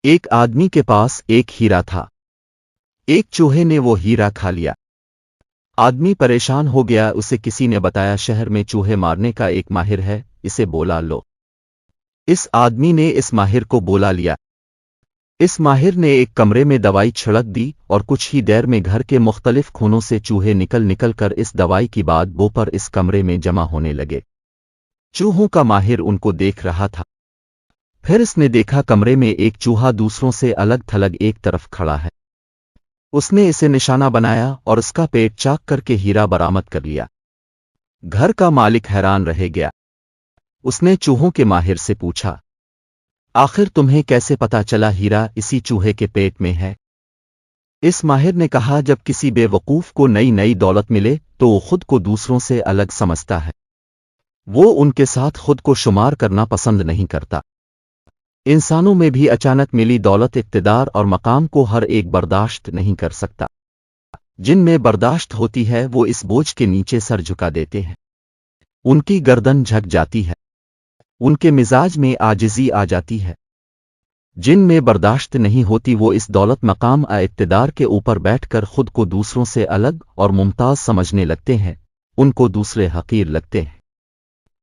ایک آدمی کے پاس ایک ہیرا تھا۔ ایک چوہے نے وہ ہیرا کھا لیا۔ آدمی پریشان ہو گیا، اسے کسی نے بتایا شہر میں چوہے مارنے کا ایک ماہر ہے، اسے بولا لو۔ اس آدمی نے اس ماہر کو بولا لیا۔ اس ماہر نے ایک کمرے میں دوائی چھڑک دی اور کچھ ہی دیر میں گھر کے مختلف خونوں سے چوہے نکل کر اس دوائی کی بو پر اس کمرے میں جمع ہونے لگے۔ چوہوں کا ماہر ان کو دیکھ رہا تھا۔ پھر اس نے دیکھا کمرے میں ایک چوہا دوسروں سے الگ تھلگ ایک طرف کھڑا ہے۔ اس نے اسے نشانہ بنایا اور اس کا پیٹ چاک کر کے ہیرا برآمد کر لیا۔ گھر کا مالک حیران رہ گیا۔ اس نے چوہوں کے ماہر سے پوچھا، آخر تمہیں کیسے پتا چلا ہیرا اسی چوہے کے پیٹ میں ہے؟ اس ماہر نے کہا، جب کسی بے وقوف کو نئی دولت ملے تو وہ خود کو دوسروں سے الگ سمجھتا ہے، وہ ان کے ساتھ خود کو شمار کرنا پسند نہیں کرتا۔ انسانوں میں بھی اچانک ملی دولت، اقتدار اور مقام کو ہر ایک برداشت نہیں کر سکتا۔ جن میں برداشت ہوتی ہے وہ اس بوجھ کے نیچے سر جھکا دیتے ہیں، ان کی گردن جھک جاتی ہے، ان کے مزاج میں عاجزی آ جاتی ہے۔ جن میں برداشت نہیں ہوتی وہ اس دولت، مقام، اقتدار کے اوپر بیٹھ کر خود کو دوسروں سے الگ اور ممتاز سمجھنے لگتے ہیں، ان کو دوسرے حقیر لگتے ہیں۔